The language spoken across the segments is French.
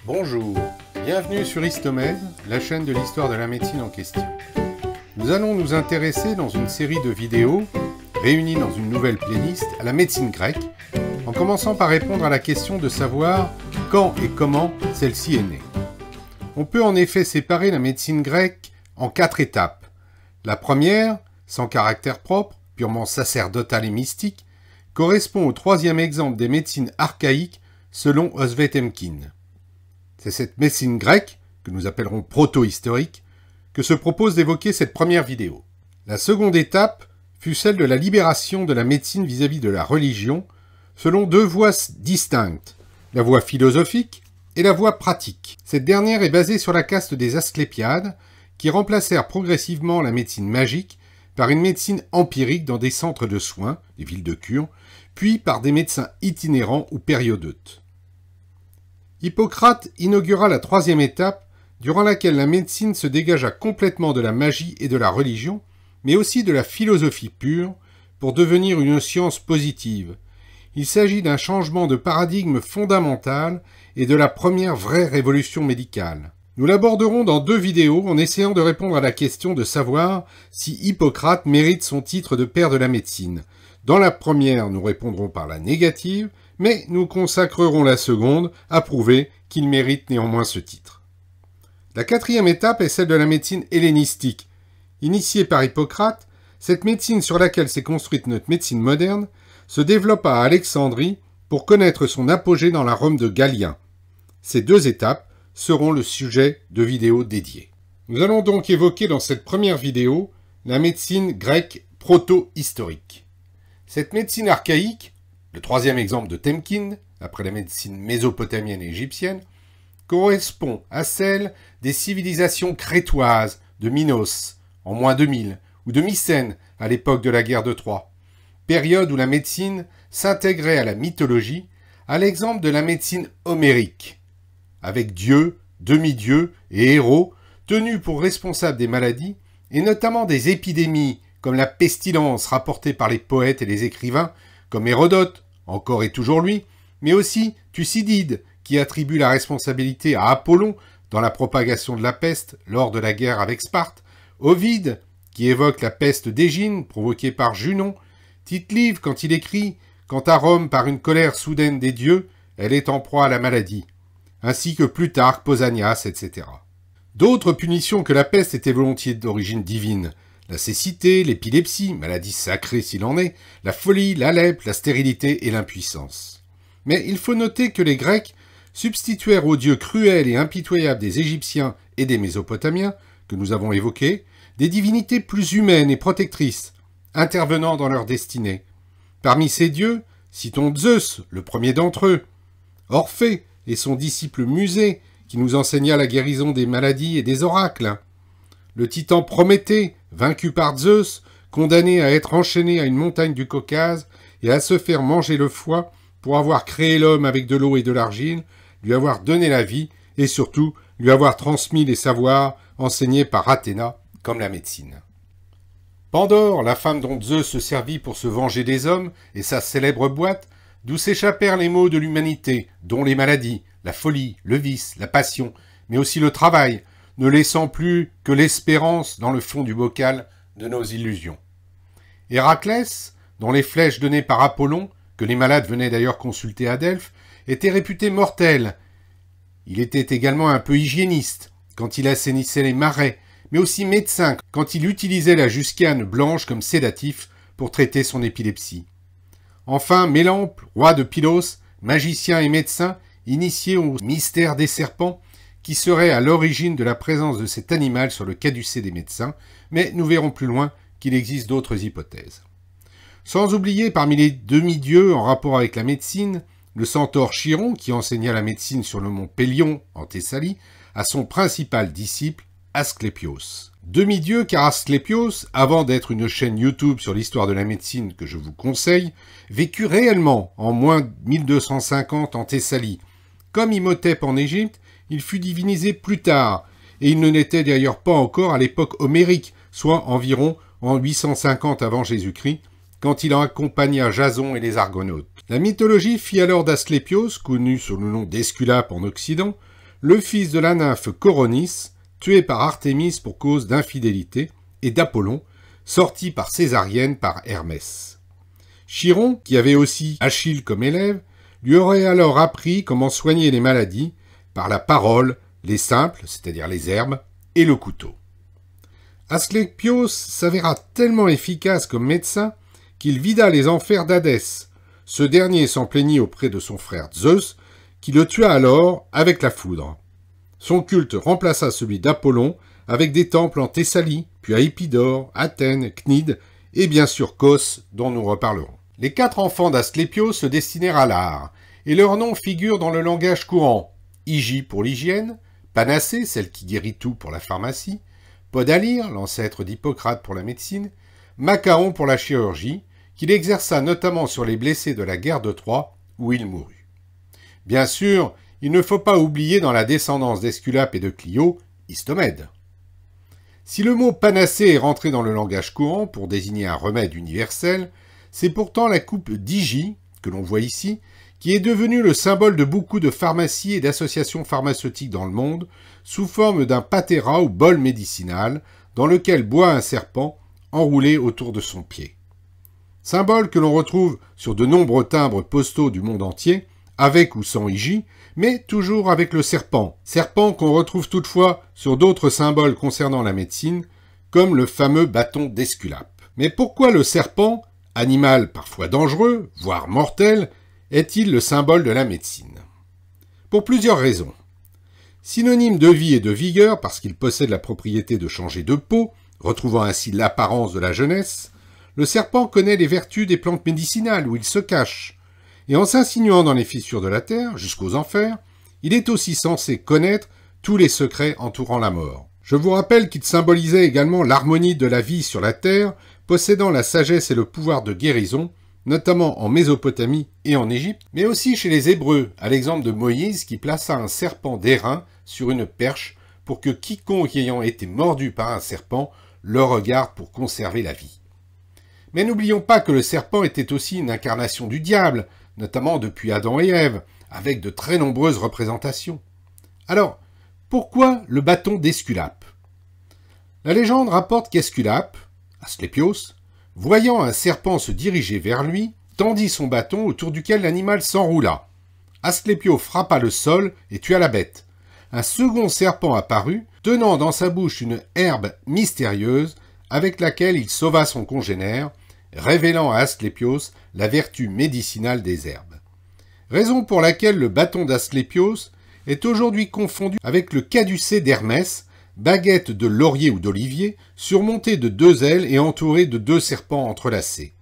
Bonjour, bienvenue sur Histomède, la chaîne de l'histoire de la médecine en question. Nous allons nous intéresser dans une série de vidéos, réunies dans une nouvelle playlist, à la médecine grecque, en commençant par répondre à la question de savoir quand et comment celle-ci est née. On peut en effet séparer la médecine grecque en 4 étapes. La première, sans caractère propre, purement sacerdotale et mystique, correspond au 3e exemple des médecines archaïques selon Osvetemkin. C'est cette médecine grecque, que nous appellerons proto-historique, que se propose d'évoquer cette première vidéo. La seconde étape fut celle de la libération de la médecine vis-à-vis de la religion, selon 2 voies distinctes, la voie philosophique et la voie pratique. Cette dernière est basée sur la caste des Asclépiades, qui remplacèrent progressivement la médecine magique par une médecine empirique dans des centres de soins, des villes de cure, puis par des médecins itinérants ou périodeutes. Hippocrate inaugura la 3e étape, durant laquelle la médecine se dégagea complètement de la magie et de la religion, mais aussi de la philosophie pure, pour devenir une science positive. Il s'agit d'un changement de paradigme fondamental et de la première vraie révolution médicale. Nous l'aborderons dans 2 vidéos en essayant de répondre à la question de savoir si Hippocrate mérite son titre de père de la médecine. Dans la première, nous répondrons par la négative, mais nous consacrerons la seconde à prouver qu'il mérite néanmoins ce titre. La 4e étape est celle de la médecine hellénistique. Initiée par Hippocrate, cette médecine sur laquelle s'est construite notre médecine moderne se développa à Alexandrie pour connaître son apogée dans la Rome de Galien. Ces 2 étapes seront le sujet de vidéos dédiées. Nous allons donc évoquer dans cette première vidéo la médecine grecque proto-historique. Cette médecine archaïque, le 3e exemple de Temkin, après la médecine mésopotamienne et égyptienne, correspond à celle des civilisations crétoises de Minos, en moins 2000, ou de Mycène, à l'époque de la guerre de Troie, période où la médecine s'intégrait à la mythologie, à l'exemple de la médecine homérique, avec dieux, demi-dieux et héros tenus pour responsables des maladies, et notamment des épidémies comme la pestilence rapportée par les poètes et les écrivains, comme Hérodote, encore et toujours lui, mais aussi Thucydide, qui attribue la responsabilité à Apollon dans la propagation de la peste lors de la guerre avec Sparte, Ovide, qui évoque la peste d'Égine provoquée par Junon, Tite-Live quand il écrit « Quant à Rome, par une colère soudaine des dieux, elle est en proie à la maladie », ainsi que Plutarque, Pausanias, etc. D'autres punitions que la peste étaient volontiers d'origine divine. La cécité, l'épilepsie, maladie sacrée s'il en est, la folie, la lèpre, la stérilité et l'impuissance. Mais il faut noter que les Grecs substituèrent aux dieux cruels et impitoyables des Égyptiens et des Mésopotamiens, que nous avons évoqués, des divinités plus humaines et protectrices, intervenant dans leur destinée. Parmi ces dieux, citons Zeus, le premier d'entre eux, Orphée et son disciple Musée, qui nous enseigna la guérison des maladies et des oracles, le titan Prométhée, vaincu par Zeus, condamné à être enchaîné à une montagne du Caucase et à se faire manger le foie pour avoir créé l'homme avec de l'eau et de l'argile, lui avoir donné la vie et surtout lui avoir transmis les savoirs enseignés par Athéna, comme la médecine. Pandore, la femme dont Zeus se servit pour se venger des hommes, et sa célèbre boîte, d'où s'échappèrent les maux de l'humanité, dont les maladies, la folie, le vice, la passion, mais aussi le travail, ne laissant plus que l'espérance dans le fond du bocal de nos illusions. Héraclès, dont les flèches données par Apollon, que les malades venaient d'ailleurs consulter à Delphes, était réputé mortel. Il était également un peu hygiéniste, quand il assainissait les marais, mais aussi médecin, quand il utilisait la jusquiane blanche comme sédatif pour traiter son épilepsie. Enfin, Mélampe, roi de Pylos, magicien et médecin, initié au mystère des serpents, qui serait à l'origine de la présence de cet animal sur le caducée des médecins, mais nous verrons plus loin qu'il existe d'autres hypothèses. Sans oublier parmi les demi-dieux en rapport avec la médecine, le centaure Chiron, qui enseigna la médecine sur le mont Pélion, en Thessalie, à son principal disciple, Asclépios. Demi-dieu car Asclépios, avant d'être une chaîne YouTube sur l'histoire de la médecine que je vous conseille, vécut réellement en moins 1250 en Thessalie. Comme Imhotep en Égypte, il fut divinisé plus tard, et il ne l'était d'ailleurs pas encore à l'époque homérique, soit environ en 850 avant Jésus-Christ, quand il en accompagna Jason et les Argonautes. La mythologie fit alors d'Asclépios, connu sous le nom d'Esculape en Occident, le fils de la nymphe Coronis, tué par Artémis pour cause d'infidélité, et d'Apollon, sorti par césarienne par Hermès. Chiron, qui avait aussi Achille comme élève, lui aurait alors appris comment soigner les maladies par la parole, les simples, c'est-à-dire les herbes, et le couteau. Asclépios s'avéra tellement efficace comme médecin qu'il vida les enfers d'Hadès. Ce dernier s'en plaignit auprès de son frère Zeus, qui le tua alors avec la foudre. Son culte remplaça celui d'Apollon avec des temples en Thessalie, puis à Épidore, Athènes, Cnide et bien sûr Cos, dont nous reparlerons. Les 4 enfants d'Asclépios se destinèrent à l'art, et leurs noms figurent dans le langage courant. Hygie pour l'hygiène, Panacée, celle qui guérit tout pour la pharmacie, Podalyre, l'ancêtre d'Hippocrate pour la médecine, Macaon pour la chirurgie, qu'il exerça notamment sur les blessés de la guerre de Troie, où il mourut. Bien sûr, il ne faut pas oublier dans la descendance d'Esculape et de Clio, Istomède. Si le mot panacée est rentré dans le langage courant pour désigner un remède universel, c'est pourtant la coupe d'Hygie, que l'on voit ici, qui est devenue le symbole de beaucoup de pharmacies et d'associations pharmaceutiques dans le monde, sous forme d'un patera ou bol médicinal, dans lequel boit un serpent enroulé autour de son pied. Symbole que l'on retrouve sur de nombreux timbres postaux du monde entier, avec ou sans Hygie, mais toujours avec le serpent. Serpent qu'on retrouve toutefois sur d'autres symboles concernant la médecine, comme le fameux bâton d'Esculape. Mais pourquoi le serpent, animal parfois dangereux, voire mortel, est-il le symbole de la médecine? Pour plusieurs raisons. Synonyme de vie et de vigueur parce qu'il possède la propriété de changer de peau, retrouvant ainsi l'apparence de la jeunesse, le serpent connaît les vertus des plantes médicinales où il se cache. Et en s'insinuant dans les fissures de la terre, jusqu'aux enfers, il est aussi censé connaître tous les secrets entourant la mort. Je vous rappelle qu'il symbolisait également l'harmonie de la vie sur la terre, possédant la sagesse et le pouvoir de guérison, notamment en Mésopotamie et en Égypte, mais aussi chez les Hébreux, à l'exemple de Moïse qui plaça un serpent d'airain sur une perche pour que quiconque ayant été mordu par un serpent le regarde pour conserver la vie. Mais n'oublions pas que le serpent était aussi une incarnation du diable, notamment depuis Adam et Ève, avec de très nombreuses représentations. Alors, pourquoi le bâton d'Esculape? La légende rapporte qu'Esculape, Asclépios, voyant un serpent se diriger vers lui, tendit son bâton autour duquel l'animal s'enroula. Asclépios frappa le sol et tua la bête. Un second serpent apparut, tenant dans sa bouche une herbe mystérieuse avec laquelle il sauva son congénère, révélant à Asclépios la vertu médicinale des herbes. Raison pour laquelle le bâton d'Asclépios est aujourd'hui confondu avec le caducée d'Hermès, baguette de laurier ou d'olivier, surmontée de 2 ailes et entourée de 2 serpents entrelacés.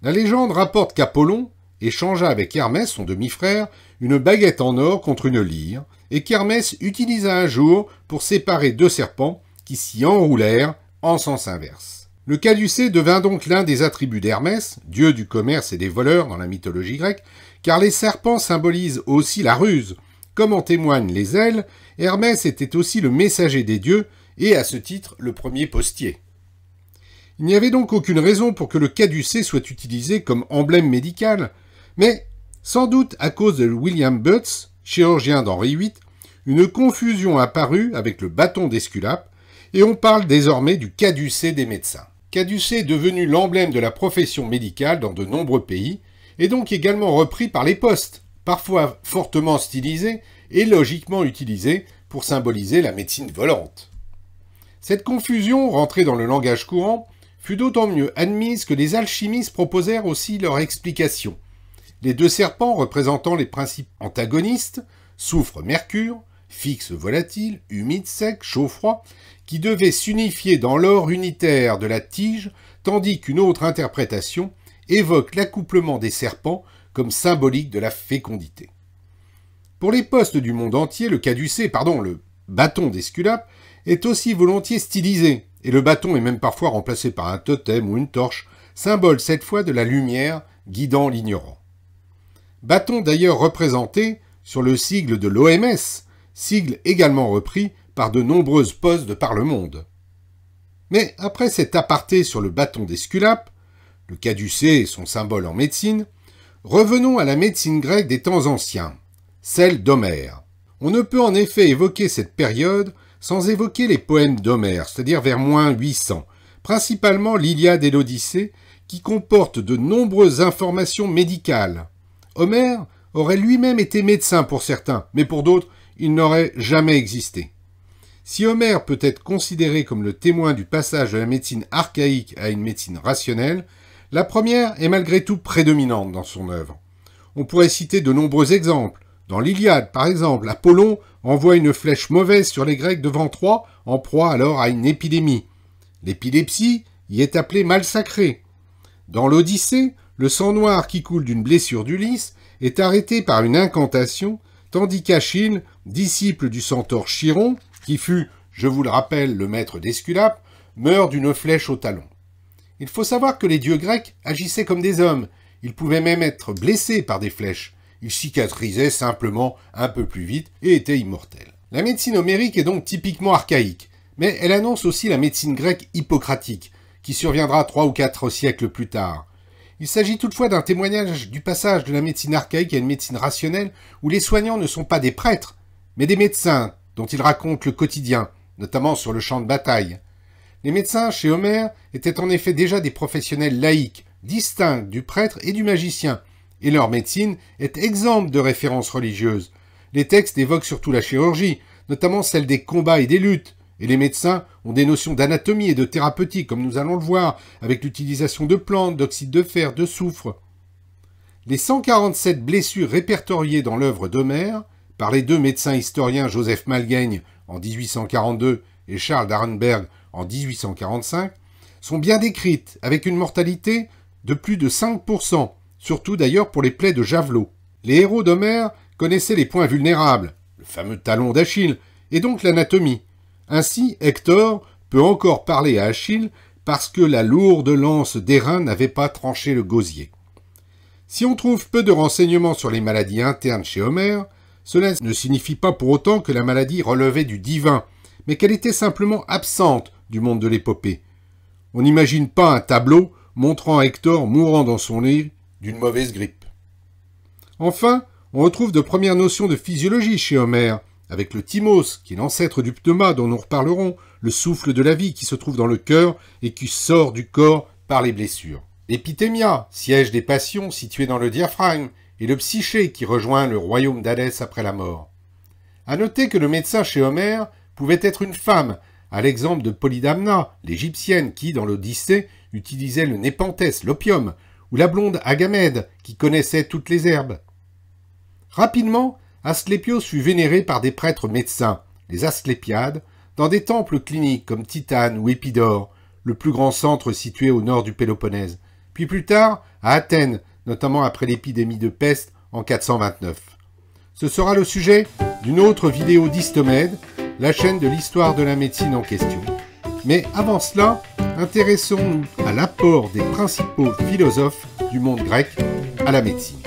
La légende rapporte qu'Apollon échangea avec Hermès, son demi-frère, une baguette en or contre une lyre, et qu'Hermès utilisa un jour pour séparer 2 serpents qui s'y enroulèrent en sens inverse. Le caducée devint donc l'un des attributs d'Hermès, dieu du commerce et des voleurs dans la mythologie grecque, car les serpents symbolisent aussi la ruse. Comme en témoignent les ailes, Hermès était aussi le messager des dieux et, à ce titre, le premier postier. Il n'y avait donc aucune raison pour que le caducée soit utilisé comme emblème médical, mais, sans doute à cause de William Butts, chirurgien d'Henri VIII, une confusion apparut avec le bâton d'Esculape, et on parle désormais du caducée des médecins. Caducée est devenu l'emblème de la profession médicale dans de nombreux pays, et donc également repris par les postes, parfois fortement stylisé et logiquement utilisé pour symboliser la médecine volante. Cette confusion, rentrée dans le langage courant, fut d'autant mieux admise que les alchimistes proposèrent aussi leur explication. Les 2 serpents représentant les principes antagonistes, soufre-mercure, fixe volatile, humide sec, chaud-froid, qui devaient s'unifier dans l'or unitaire de la tige, tandis qu'une autre interprétation évoque l'accouplement des serpents comme symbolique de la fécondité. Pour les postes du monde entier, le bâton d'Esculape est aussi volontiers stylisé, et le bâton est même parfois remplacé par un totem ou une torche, symbole cette fois de la lumière guidant l'ignorant. Bâton d'ailleurs représenté sur le sigle de l'OMS, sigle également repris par de nombreuses postes de par le monde. Mais après cet aparté sur le bâton d'Esculape, le caducée et son symbole en médecine, revenons à la médecine grecque des temps anciens, celle d'Homère. On ne peut en effet évoquer cette période sans évoquer les poèmes d'Homère, c'est-à-dire vers moins 800, principalement l'Iliade et l'Odyssée, qui comportent de nombreuses informations médicales. Homère aurait lui-même été médecin pour certains, mais pour d'autres, il n'aurait jamais existé. Si Homère peut être considéré comme le témoin du passage de la médecine archaïque à une médecine rationnelle, la première est malgré tout prédominante dans son œuvre. On pourrait citer de nombreux exemples. Dans l'Iliade, par exemple, Apollon envoie une flèche mauvaise sur les Grecs devant Troie, en proie alors à une épidémie. L'épilepsie y est appelée mal sacré. Dans l'Odyssée, le sang noir qui coule d'une blessure d'Ulysse est arrêté par une incantation, tandis qu'Achille, disciple du centaure Chiron, qui fut, je vous le rappelle, le maître d'Esculape, meurt d'une flèche au talon. Il faut savoir que les dieux grecs agissaient comme des hommes. Ils pouvaient même être blessés par des flèches. Ils cicatrisaient simplement un peu plus vite et étaient immortels. La médecine homérique est donc typiquement archaïque, mais elle annonce aussi la médecine grecque hippocratique, qui surviendra 3 ou 4 siècles plus tard. Il s'agit toutefois d'un témoignage du passage de la médecine archaïque à une médecine rationnelle où les soignants ne sont pas des prêtres, mais des médecins dont ils racontent le quotidien, notamment sur le champ de bataille. Les médecins, chez Homère, étaient en effet déjà des professionnels laïques, distincts du prêtre et du magicien, et leur médecine est exempte de références religieuses. Les textes évoquent surtout la chirurgie, notamment celle des combats et des luttes, et les médecins ont des notions d'anatomie et de thérapeutique, comme nous allons le voir, avec l'utilisation de plantes, d'oxyde de fer, de soufre. Les 147 blessures répertoriées dans l'œuvre d'Homère, par les 2 médecins historiens Joseph Malgaigne en 1842 et Charles d'Arenberg en 1845, sont bien décrites, avec une mortalité de plus de 5%, surtout d'ailleurs pour les plaies de javelot. Les héros d'Homère connaissaient les points vulnérables, le fameux talon d'Achille, et donc l'anatomie. Ainsi, Hector peut encore parler à Achille parce que la lourde lance d'airain n'avait pas tranché le gosier. Si on trouve peu de renseignements sur les maladies internes chez Homère, cela ne signifie pas pour autant que la maladie relevait du divin, mais qu'elle était simplement absente du monde de l'épopée. On n'imagine pas un tableau montrant Hector mourant dans son lit d'une mauvaise grippe. Enfin, on retrouve de premières notions de physiologie chez Homère, avec le thymos, qui est l'ancêtre du pneuma dont nous reparlerons, le souffle de la vie qui se trouve dans le cœur et qui sort du corps par les blessures. L'épithémia, siège des passions situé dans le diaphragme, et le psyché qui rejoint le royaume d'Hadès après la mort. À noter que le médecin chez Homère pouvait être une femme, à l'exemple de Polydamna, l'égyptienne qui, dans l'Odyssée, utilisait le népenthes, l'opium, ou la blonde Agamède, qui connaissait toutes les herbes. Rapidement, Asclépios fut vénéré par des prêtres médecins, les Asclépiades, dans des temples cliniques comme Titane ou Épidore, le plus grand centre situé au nord du Péloponnèse, puis plus tard à Athènes, notamment après l'épidémie de peste en 429. Ce sera le sujet d'une autre vidéo d'Histomède, la chaîne de l'histoire de la médecine en question. Mais avant cela, intéressons-nous à l'apport des principaux philosophes du monde grec à la médecine.